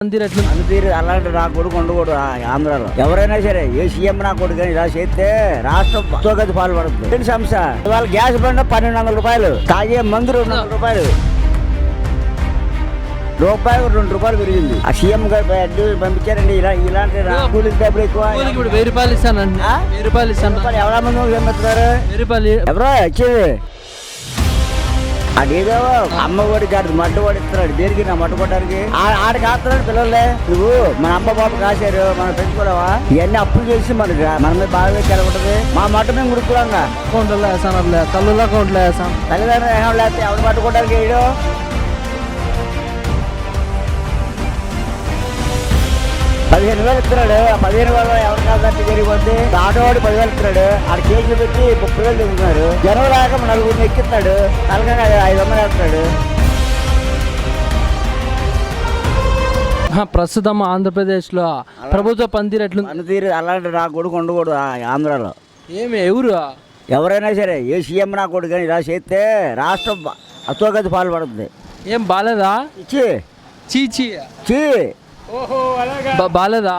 పనితీరు అలాంటి నా కొడుకు ఉండకూడదు ఆంధ్రాలో. ఎవరైనా సరే ఏ సీఎం నా కొడుకు ఇలా చేస్తే రాష్ట్రం అధోగతి పాల్పడుతుంది. ఏంటి సమస్య? ఇవాళ గ్యాస్ బండ 1200 రూపాయలు, తాగే మందు 200 రూపాయలు, రూపాయలు 2 రూపాయలు పెరిగింది. ఆ సీఎం గారు పంపించారండి. ఇలాంటి కూలింగ్ డబ్బులు ఎక్కువ. 1000 రూపాయలు ఇస్తానండి. 1000 రూపాయలు ఇస్తాను. ఎవరా మంది ఏమెత్తున్నారు? 1000 రూపాయలు ఎవరో వచ్చేది అదేదో అమ్మఒడి కాదు మట్టుబడి ఇస్తున్నాడు. దేనికి నా మట్టుకోవడానికి? ఆడికి ఆస్తున్నాడు పిల్లలే. నువ్వు మన అమ్మ బాబు కాశారు, మనం పెంచుకోలేవా? ఇవన్నీ అప్పులు చేసి మనకి మన మీద బాగా తెలగొంటది. మా మట్ట మేము గుడుకులాగా అకౌంట్లో వేసాను, తల్లుల అకౌంట్లో వేసాం. తల్లిదండ్రులు ఏమో లేకపోతే ఎవరు పట్టుకోవడానికి వేయడు. 15,000 ఇస్తున్నాడు. 15,000 ఎవరు కాదంటే జరిగిపోద్ది. ఆటోవాడు 10,000 ఇస్తున్నాడు. ఆడ కేసులు పెట్టి 30,000 తింటున్నారు. జనం రాక 4 ఎక్కిస్తాడు. తలకాయ 500 వేస్తాడు. ప్రస్తుతం ఆంధ్రప్రదేశ్లో ప్రభుత్వ పనితీరు ఎట్లుంది? పనితీరు అలాంటి నా కొడుకు ఉండకూడదు ఆంధ్రాలో. ఎవరు ఎవరైనా సరే ఏ సీఎం నా కొడుకు కానీ ఇలా చేస్తే రాష్ట్రం అధోగతి పాల్పడుతుంది. ఏం బాలేదా? చీ చీచీ చీ బాలేదా?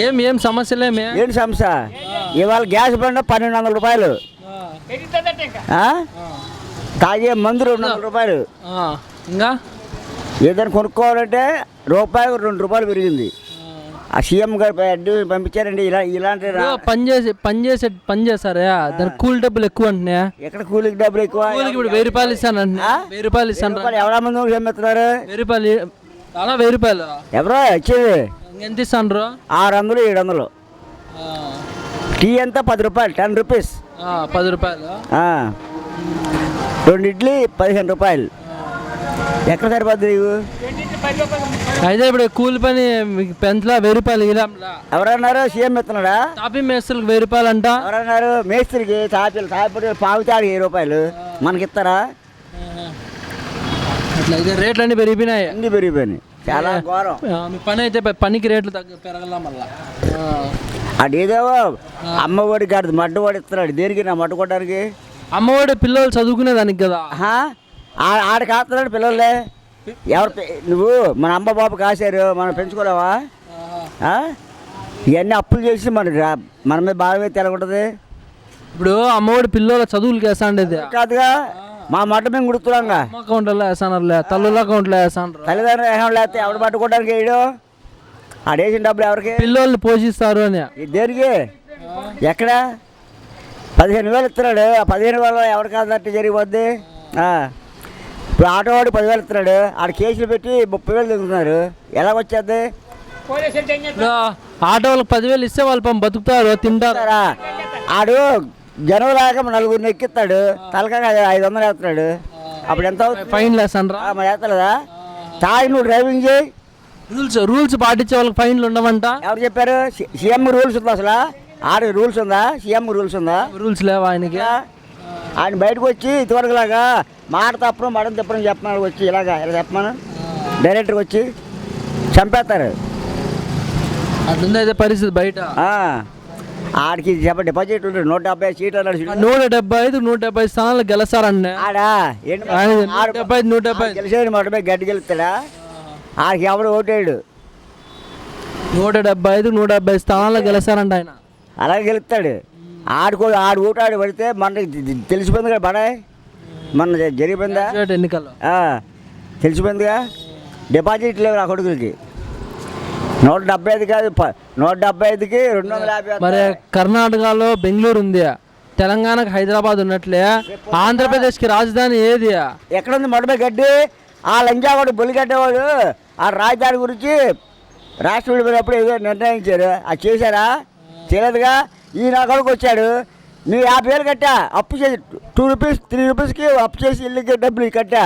ఏం సమస్యలేమే? ఏంటి సమస్య? ఇవాళ గ్యాస్ బండ 1200 రూపాయలు, తాగే మందు 200 రూపాయలు, ఇంకా ఏదైనా కొనుక్కోవాలంటే రూపాయలు 2 రూపాయలు పెరిగింది. ఆ సీఎం గారు పంపించారండి. ఇలాంటి పని చేస్తారా? దాని కూలి డబ్బులు ఎక్కువ అంటున్నా. ఎక్కడ కూలికి డబ్బులు ఎక్కువ? ఇప్పుడు 1000 రూపాయలు ఇస్తాను. 1000 రూపాయలు ఇస్తాను. ఎవరా మంది చెమ్మెత్తున్నారు? 1000 రూపాయలు అలా 1000 రూపాయలు ఎవరో వచ్చేది ఎంత ఇస్తాను? 600 700. టీ ఎంత 10 రూపాయలు, 10 రూపీస్. 10 రూపాయలు. 2 ఇడ్లీ 15 రూపాయలు. ఎక్కడ సరిపోద్ది నీవు? అయితే ఇప్పుడు కూలి పని పెంచలా 1000 రూపాయలు ఇలాంలా. ఎవరన్నారు? సీఎం ఎత్తున్నాడా? తాపీ మేస్త్రికి 1000 రూపాయలు అంట. ఎవరన్నారు? మేస్త్రికి తాపి పావుతాడు 1000 రూపాయలు మనకి ఇస్తారా? అట్లయితే రేట్లు అన్నీ పెరిగిపోయినాయి. అన్ని పెరిగిపోయినాయి, చాలా ఘోరం. మీ పని అయితే పనికి రేట్లు పెరగల మళ్ళా. అదేదో అమ్మఒడి కాదు మట్టుబడి ఇస్తున్నాడు. దేనికి నా మట్టుకోవడానికి? అమ్మఒడి పిల్లలు చదువుకునేదానికి కదా. ఆడికి ఆస్తున్నాడు పిల్లలే. ఎవరు నువ్వు మన అమ్మ బాబు కాశారు, మనం పెంచుకోలేవా? ఇవన్నీ అప్పులు చేసి మన మీద బాగా తెలగొంటది. ఇప్పుడు అమ్మఒడి పిల్లల చదువులకి వేసాండేది కాదుగా, మా మట్ట మేము గుడుతున్నాగా. అకౌంట్లో వేసాను, తల్లుల అకౌంట్లో వేసాను. తల్లిదండ్రులు ఏమో లేకపోతే ఎవరు పట్టుకోవడానికి వేయడు. ఆడేసిన డబ్బులు ఎవరికి? పిల్లల్ని పోషిస్తారు అని. దేనికి? ఎక్కడ? 15,000 ఇస్తున్నాడు. ఆ 15,000 ఎవరు కాదంటే జరిగిపోద్ది. ఇప్పుడు ఆటోవాడు 10,000 ఇస్తున్నాడు. ఆడ కేసులు పెట్టి 30,000 తింటున్నారు. ఎలా వచ్చేది? ఆటో వాళ్ళకి 10,000 ఇస్తే వాళ్ళు బతుకుతారు, తింటారా? ఆడు జనం రాక 4 ఎక్కిస్తాడు. తలకాయ 500 వేస్తున్నాడు. అప్పుడు ఎంత ఫైన్ వేస్తాను? మరి వేస్తలేదా? తాగి నువ్వు డ్రైవింగ్ చేయి. రూల్స్ పాటించే వాళ్ళకి ఫైన్లు ఉండమంట. ఎవరు చెప్పారు? సీఎం రూల్స్ ఉందా? అసలు ఆడ రూల్స్ ఉందా? సీఎం రూల్స్ ఉందా? రూల్స్ లేవా ఆయనకి? ఆయన బయటకు వచ్చి ఇదివరకు లాగా మాట తప్పడం మడం తప్పడం చెప్పమని వచ్చి ఇలా చెప్పమను. డైరెక్టర్కి వచ్చి చంపేస్తారు. అట్లుంది అయితే పరిస్థితి బయట. ఆడికి డిపాజిట్ ఉంటుంది 170 సీట్లు అన్నాడు. 175 స్థానాలు గెలుస్తారండి. ఆడా 175 గెలిచేది మాట గడ్డి గెలుస్తాడా? ఆడికి ఎవడు ఓటేడు. 175 స్థానాలు గెలుస్తారంట ఆయన. అలాగే గెలుస్తాడు. ఆడు ఓటు ఆడి పడితే మనకి తెలిసిపోయింది కదా. బడాయి మన జరిగిపోయిందా ఎన్నికల్లో? తెలిసిపోయిందిగా. డిపాజిట్ లేవు నా కొడుకులకి. 175 కాదు, 175కి 250. మరి కర్ణాటకలో బెంగళూరు ఉంది, తెలంగాణకి హైదరాబాద్ ఉన్నట్లే ఆంధ్రప్రదేశ్కి రాజధాని ఏది? ఎక్కడుంది మొడమే గడ్డి? ఆ లంజావాడు బొలిగడ్డేవాడు ఆ రాజధాని గురించి రాష్ట్ర విడిపోయినప్పుడు ఏదో నిర్ణయించారు. అది చేశారా? చేయలేదుగా. ఈ నా కొడుకు వచ్చాడు, నువ్వు 50,000 కట్టా అప్పు చేసి 2 రూపీస్ 3 రూపీస్కి అప్పు చేసి ఇల్లుకి డబ్బులు కట్టా.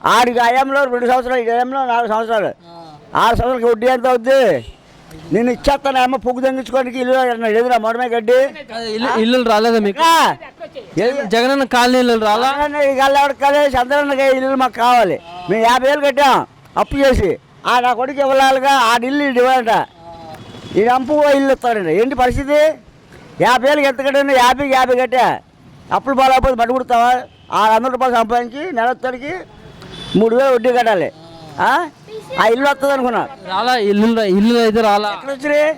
ఆడికి ఆయంలో 2 సంవత్సరాలు, ఈ ఆయంలో 4 సంవత్సరాలు. 6 సంవత్సరాలకి వడ్డీ ఎంత అవుద్ది? నేను ఇచ్చేస్తాను ఏమో పొగ్గు తగ్గించుకోవడానికి ఇల్లు ఎదురా మొడమే గడ్డి. ఇల్లు రాలేదా మీకు? జగనన్న కాలనీ రాలా? చంద్రన్న ఇల్లు మాకు కావాలి. మేము 50,000 కట్టాం అప్పు చేసి. నా కొడుకు ఇవ్వాలిగా. ఇల్లు డిమాండ్. ఈ అంపు ఇల్లు ఇస్తాడండి. ఏంటి పరిస్థితి? 50,000 ఎంత కట్టాను? 50 కట్టా. అప్పులు బాగాలేకపోతే మట్టి కుడతావా? 600 రూపాయలు సంపాదించి నెలకి 3,000 వడ్డీ కట్టాలి. ఆ ఇల్లు వస్తుంది అనుకున్నా. రాలా ఇల్లు అయితే రాలా. ఎక్కడ వచ్చినాయి?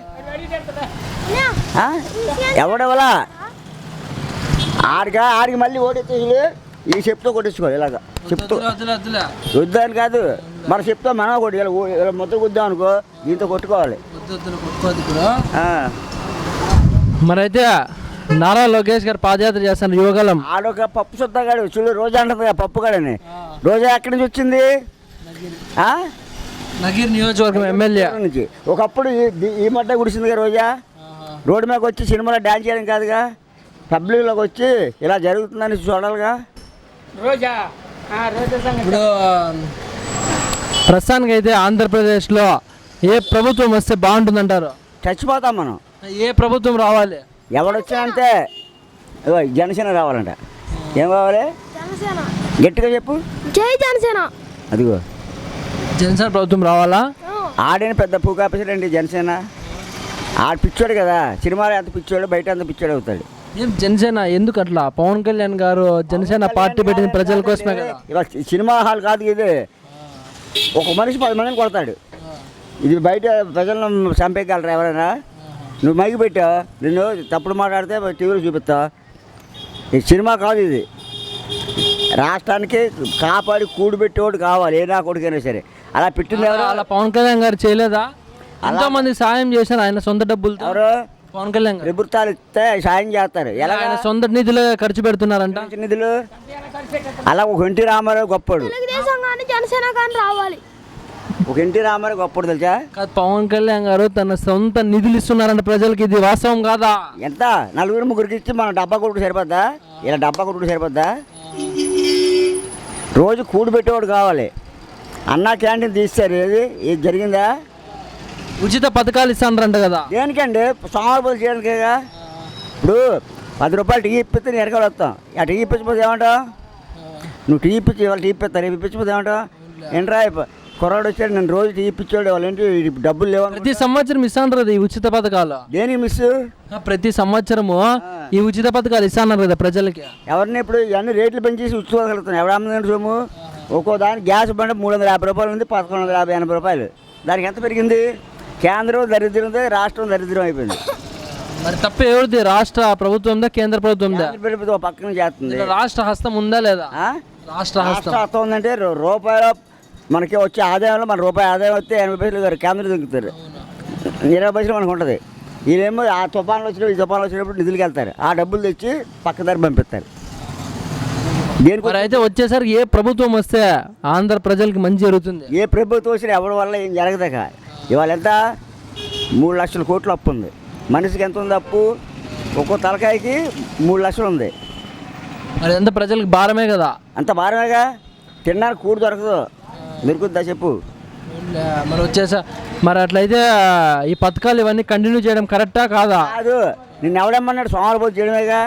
ఎవడెవలా ఆడికి మళ్ళీ ఓడెత్తేసి ఈ చెప్తూ కొట్టించుకో ఇలాగ చెప్తూ వద్దని కాదు మన చెప్తా మనం కొట్టి ఇలా మొత్తం కొద్దాం అనుకో దీంతో కొట్టుకోవాలి. మరైతే నారా లోకేష్ గారు పాదయాత్ర చేస్తాను యువగలం. ఆడొక పప్పు సొత్తగాడు చూడు రోజా అంటుంది పప్పు గాడని. రోజా ఎక్కడి నుంచి వచ్చింది? నగీర్ నియోజకవర్గం ఎమ్మెల్యే నుంచి. ఒకప్పుడు ఈ మట్ట గుడిసిందిగా రోజా. రోడ్డు మీద వచ్చి సినిమాలో డ్యాన్స్ చేయడం కాదుగా, పబ్లిక్లోకి వచ్చి ఇలా జరుగుతుందని చూడాలిగా. ఇప్పుడు ప్రస్తుతానికి అయితే ఆంధ్రప్రదేశ్లో ఏ ప్రభుత్వం వస్తే బాగుంటుందంటారు? చచ్చిపోతాం మనం. ఏ ప్రభుత్వం రావాలి? ఎవడొచ్చినా అంతే. జనసేన రావాలంట. ఏం కావాలి గట్టిగా చెప్పు. జై జనసేన. అదిగో జనసేన ప్రభుత్వం రావాలా? ఆడిన పెద్ద పూకాపేసాడండి జనసేన. ఆడు పిచ్చోడు కదా, సినిమాలో ఎంత పిచ్చోడు బయట అంత పిచ్చోడు అవుతాడు. ఏం జనసేన ఎందుకు అట్లా? పవన్ కళ్యాణ్ గారు జనసేన పార్టీ పెట్టింది ప్రజల కోసమే కదా. ఇలా సినిమా హాల్ కాదు ఇది. ఒక మనిషి 10 మందిని కొడతాడు. ఇది బయట ప్రజలను చంపేయగలరా ఎవరైనా? నువ్వు మైకి పెట్టావు, నిన్ను తప్పుడు మాట్లాడితే టీవీలో చూపిస్తా. ఈ సినిమా కాదు ఇది. రాష్ట్రానికి కాపాడి కూడిపెట్టేవాడు కావాలి, ఏ నా కొడుకైనా సరే. అలా పెట్టింది ఎవరు? అలా పవన్ కళ్యాణ్ గారు చేయలేదా? ఎంతో మంది సాయం చేశారు ఆయన సొంత డబ్బులతో. ఎవరు? పవన్ కళ్యాణ్ గారు ప్రభుత్వాలు ఇస్తే సాయం చేస్తారు. ఎలా? ఆయన సొంత నిధులు ఖర్చు పెడుతున్నారంట. నిధులు అలా ఒక ఎన్టీ రామారావు గొప్పడు, తెలుగుదేశం కానీ జనసేన కానీ రావాలి. ఒక ఎన్టీ రామారావు గొప్పడు తెలుసా? కాదు, పవన్ కళ్యాణ్ గారు తన సొంత నిధులు ఇస్తున్నారంట ప్రజలకి. ఇది వాస్తవం కాదా? ఎంత? 4-3 ఇచ్చి మనం డబ్బా కొట్టుడు సరిపోద్దా? ఇలా డబ్బా కొట్టుడు సరిపోద్దా? రోజు కూడి పెట్టేవాడు కావాలి. అన్నా క్యాంటీన్ తీస్తారు. ఏది జరిగిందా? ఉచిత పథకాలు ఇస్తానంట కదా. దేనికండి? సోమవారం చేయడానికేగా. ఇప్పుడు 10 రూపాయలు టీ ఇప్పిస్తే నేను ఎరకాలు వస్తాం. ఆ టీ ఇప్పించకపోతే ఏమంటావు? నువ్వు టీ ఇప్పించి ఇవాళ టీ ఇప్పిస్తా, రేపు ఇప్పించకపోతే ఏమంటావు? ఏంట్రా కుర్రాడు వచ్చాడు నేను రోజు టీ ఇప్పించాడు, వాళ్ళేంటి డబ్బులు లేవు. ప్రతి సంవత్సరం ఇస్తాను కదా ఈ ఉచిత పథకాలు. దేనికి మిస్? ప్రతి సంవత్సరము ఈ ఉచిత పథకాలు ఇస్తాను కదా ప్రజలకి. ఎవరిని ఇప్పుడు ఇవన్నీ రేట్లు పెంచేసి ఉచ్చుకోగలుగుతాను. ఎవరు అమ్మందండి సొమ్ము? ఒక్కో దానికి గ్యాస్ బండ 350 రూపాయలు ఉంది, 1150 రూపాయలు. దానికి ఎంత పెరిగింది? కేంద్రం దరిద్రం, రాష్ట్రం దరిద్రం అయిపోయింది. మరి తప్ప ఎవరిది? రాష్ట్ర ప్రభుత్వందా కేంద్ర ప్రభుత్వందా? ప్రభుత్వం పక్కన చేస్తుంది. రాష్ట్ర హస్తం ఉందా లేదా? రాష్ట్ర హస్తం ఉందంటే రూపాయలు మనకి వచ్చే ఆదాయంలో మన రూపాయి ఆదాయం వస్తే 80 పైసలు కేంద్రం దొరుకుతారు, 20 పైసలు మనకు ఉంటుంది. వీళ్ళేమో ఆ తుఫాన్లు వచ్చినప్పుడు ఈ తుఫాన్లు వచ్చినప్పుడు నిధులకి వెళ్తారు, ఆ డబ్బులు తెచ్చి పక్కదారి పంపిస్తారు. మరి అయితే వచ్చేసరికి ఏ ప్రభుత్వం వస్తే ఆంధ్ర ప్రజలకి మంచి జరుగుతుంది? ఏ ప్రభుత్వం వచ్చినా ఎవరి వల్ల ఏం జరగదాక. ఇవాళ ఎంత? 3 లక్షల కోట్లు అప్పు ఉంది. మనిషికి ఎంత ఉంది అప్పు? ఒక్కో తలకాయకి 3 లక్షలు ఉంది. మరి ఎంత ప్రజలకు భారమే కదా. అంత భారమేగా. తినడానికి కూడు దొరకదు, దొరుకుద్దా చెప్పు? మరి అట్లయితే ఈ పథకాలు ఇవన్నీ కంటిన్యూ చేయడం కరెక్టా కాదా? కాదు. నిన్ను ఎవడేమన్నాడు? సోమవారం పోతే చేయడమేగా.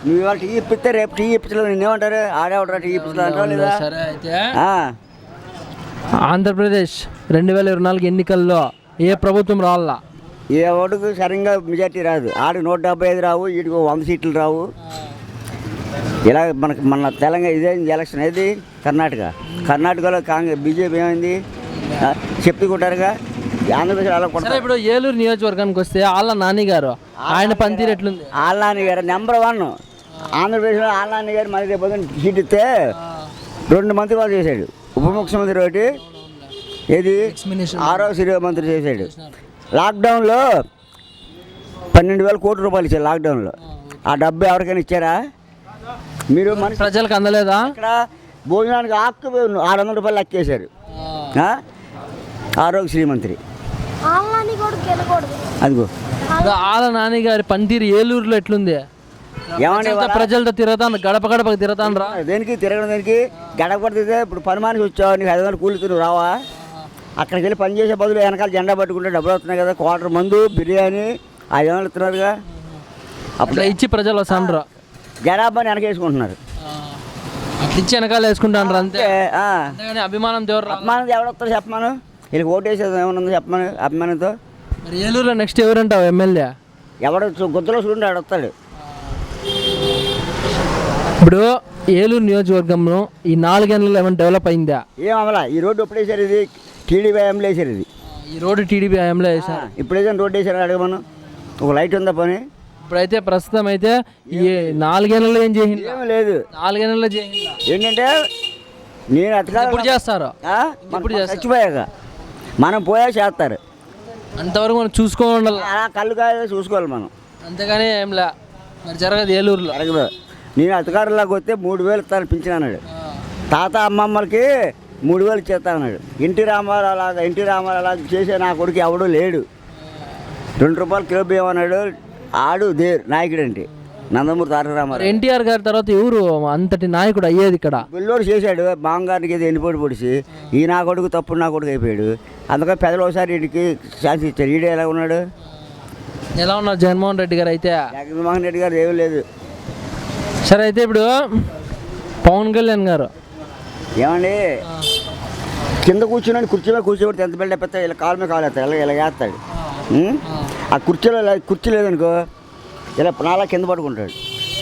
నువ్వు ఇవాళ టీ ఇప్పిస్తే రేపు టీ ఇప్పించలేదు, నిన్నేమంటారు? ఆడేవడరా టీ ఇప్పించలేదు అంటావు లేదా? సరే అయితే ఆంధ్రప్రదేశ్ 2024 ఎన్నికల్లో ఏ ప్రభుత్వం రావాలా? ఏ ఓటుకు సరిగ్గా మెజార్టీ రాదు. ఆడికి 175 రావు, వీటికి 100 సీట్లు రావు. ఇలా మన తెలంగాణ ఇదే ఎలక్షన్. ఏది? కర్ణాటకలో కాంగ్రెస్ బీజేపీ ఏమైంది చెప్పుకుంటారుగా. ఆంధ్రప్రదేశ్ అలా సరే, ఇప్పుడు ఏలూరు నియోజకవర్గానికి వస్తే ఆళ్ళ నాని గారు ఆయన పనితీరు ఎట్లుంది? ఆళ్ళ నాని గారు నెంబర్ 1 ఆంధ్రప్రదేశ్లో. ఆళ్ళ నాని గారు మళ్ళీ రేపు సీట్ ఇస్తే 2 మంత్రులు చేశాడు. ఉప ముఖ్యమంత్రి ఒకటి, ఏది 6వ శ్రీ మంత్రి చేశాడు. లాక్డౌన్లో 12,000 కోట్ల రూపాయలు ఇచ్చారు. లాక్డౌన్లో ఆ డబ్బు ఎవరికైనా ఇచ్చారా? మీరు మన ప్రజలకు అందలేదా? ఇక్కడ భోజనానికి ఆకు 600 రూపాయలు లెక్కేశారు. ఆరోగ్య శ్రీమంత్రి అదిగో. ఆళ్ళ నాని గారి పనితీరు ఏలూరులో ఎట్లుంది? ఏమంటే ప్రజలతో తిరుగుతాను, గడప గడపకి తిరుగుతాను రా. దేనికి తిరగడం? దేనికి? గడప పడితే ఇప్పుడు పని మానేసి వచ్చావు, నీకు 500 కూలి నువ్వు రావా? అక్కడికి వెళ్ళి పని చేసే బదులు వెనకాల జెండా పట్టుకుంటే డబ్బులు వస్తున్నాయి కదా. క్వార్టర్ మందు, బిర్యానీ 500 ఇస్తున్నారుగా. అప్పుడు ఇచ్చి ప్రజలు వస్తాను జనాభాని వెనకేసుకుంటున్నారు. అట్లా ఇచ్చి వెనకాల వేసుకుంటాను అంతే. అభిమానం అభిమానం ఎవడొస్తాడు చెప్పమాను? వీళ్ళకి ఓటు వేసేది ఏమన్నా చెప్పమాను అభిమానంతో. మరి ఏలూరులో నెక్స్ట్ ఎవరంటావు ఎమ్మెల్యే? ఎవడు గుద్దలో చూడండి ఆడు వస్తాడు. ఇప్పుడు ఏలూరు నియోజకవర్గంలో ఈ 4 ఏళ్ళలో ఏమైనా డెవలప్ అయిందా? ఏం అమలా ఈ రోడ్డు ఎప్పుడు వేసారు? ఇది టీడీపీ హయాంలో వేసారు ఇది. ఈ రోడ్డు టీడీపీ హయాంలో వేశారు. ఇప్పుడు ఏదైనా రోడ్డు వేసారు అడగమను. ఒక లైట్ ఉందా పని? ఇప్పుడైతే ప్రస్తుతం అయితే ఈ 4 ఏళ్ళలో ఏం చేసింది? ఏమీ లేదు. 4 ఏళ్ళలో చేసింది ఏంటంటే నేను ఎప్పుడు చేస్తారు? ఇప్పుడు చచ్చిపోయాక మనం పోయా చేస్తారు. అంతవరకు మనం చూసుకోవాలి ఉండాలి. అలా కళ్ళు కాయ చూసుకోవాలి మనం, అంతేగాని ఏం లే. మరి జరగదు ఏలూరులో. జరగదు. నేను అధికారులకు వస్తే 3,000 ఇస్తాను పింఛన్ అన్నాడు. తాత అమ్మమ్మలకి 3,000 ఇచ్చేస్తా అన్నాడు. ఎన్టీ రామారావు లాగా చేసే నా కొడుకు ఎవడూ లేడు. 2 రూపాయలు కిలో బియ్యం అన్నాడు. ఆడు నాయకుడు అంటే నందమూరి తారక రామారావు. ఎన్టీఆర్ గారి తర్వాత ఎవరు అంతటి నాయకుడు అయ్యేది ఇక్కడ? పిల్లోడు చేశాడు. మామగారికి ఏదో ఎన్నిపోటు పొడిచి ఈ నా కొడుకు తప్పుడు నా కొడుకు అయిపోయాడు. అందుకని పెద్దలు ఒకసారి వీడికి ఛాన్స్ ఇచ్చారు. వీడు ఎలా ఉన్నాడు? ఎలా ఉన్నారు జగన్మోహన్ రెడ్డి గారు? అయితే జగన్మోహన్ రెడ్డి గారు ఏమీ లేదు. సరే అయితే ఇప్పుడు పవన్ కళ్యాణ్ గారు ఏమండి కింద కూర్చున్నాడు, కుర్చీ మీద కూర్చోబెడితే ఎంత బిల్డప్ ఎత్తాడు, ఇలా కాలు మీద కాలు వేస్తాడు, ఇలా వేస్తాడు. ఆ కుర్చీ లేదనుకో ఇలా నాలా కింద పడుకుంటాడు.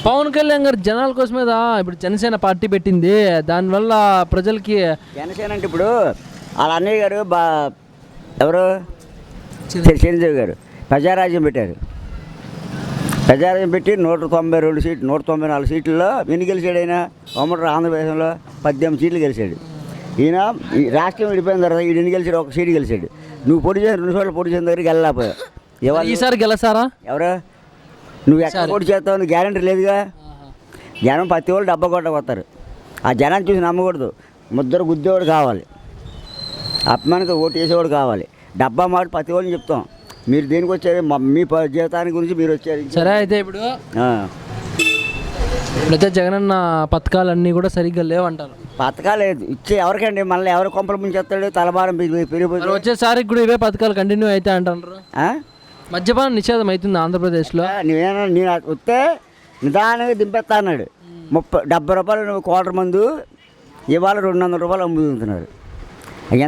పవన్ కళ్యాణ్ గారు జనాల కోసం మీద ఇప్పుడు జనసేన పార్టీ పెట్టింది. దానివల్ల ప్రజలకి జనసేన అంటే ఇప్పుడు వాళ్ళ అన్నయ్య గారు ఎవరు చిరంజీవి గారు ప్రజారాజ్యం పెట్టారు. ప్రజారాజ్యం పెట్టి 194 సీట్లలో ఎన్ని గెలిచాడు ఆయన? ఉమ్మడి ఆంధ్రప్రదేశ్లో 18 సీట్లు గెలిచాడు. ఈయన ఈ రాష్ట్రం విడిపోయిన తర్వాత ఈయన ఎన్ని గెలిచాడు? 1 సీటు గెలిచాడు. నువ్వు పొడి చేసిన 2 సార్లు పొడి చేసిన దగ్గరికి వెళ్ళలేకపోయావు. ఈసారి గెలుస్తారా? ఎవరు? నువ్వు ఎక్కడ పొడి చేస్తావు? గ్యారంటీ లేదుగా. జనం ప్రతి వాళ్ళు డబ్బా కొట్టకొస్తారు. ఆ జనాన్ని చూసి నమ్మకూడదు. ముద్దరు గుద్దేవాడు కావాలి, అభిమానితో ఓటు వేసేవాడు కావాలి. డబ్బా మాట ప్రతి వాళ్ళని చెప్తాం. మీరు దేనికి వచ్చారు? మీ జీవితానికి గురించి మీరు వచ్చారు. సరే అయితే ఇప్పుడైతే జగనన్న పథకాలన్నీ కూడా సరిగ్గా లేవంటారు. పథకాలు ఇచ్చే ఎవరికండి? మళ్ళీ ఎవరు కొంపలు ముంచేస్తాడు? తలభారం పెరిగిపోతుంది. వచ్చేసారికి కూడా ఇవే పథకాలు కంటిన్యూ అయితే అంటారు. మద్యపానం నిషేధం అవుతుంది ఆంధ్రప్రదేశ్లో. నేను వస్తే నిదానంగా దింపేస్తా అన్నాడు. 70 రూపాయలు క్వార్టర్ మందు ఇవాళ 200 రూపాయలు అమ్ముతున్నారు.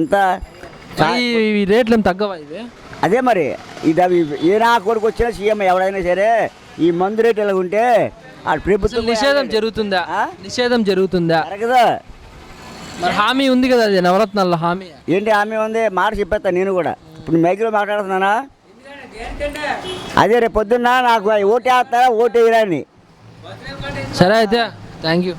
ఎంత ఈ రేట్లు ఏం తగ్గవా ఇవి? అదే మరి ఇది ఏ నా కొడుకు వచ్చినా సీఎం ఎవడైనా సరే ఈ మందు రేట్ ఎలా ఉంటే ఆ ప్రభుత్వం నిషేధం జరుగుతుందా? నిషేధం జరుగుతుందా? కదా మరి హామీ ఉంది కదా, అది నవరత్నాల హామీ. ఏంటి హామీ ఉంది? మాట చెప్పేస్తా నేను కూడా. ఇప్పుడు మైక్లో మాట్లాడుతున్నానా? అదే రేపు పొద్దున్న నాకు ఓటు వేస్తారా ఓటు వేయరాని. సరే అయితే థ్యాంక్ యూ.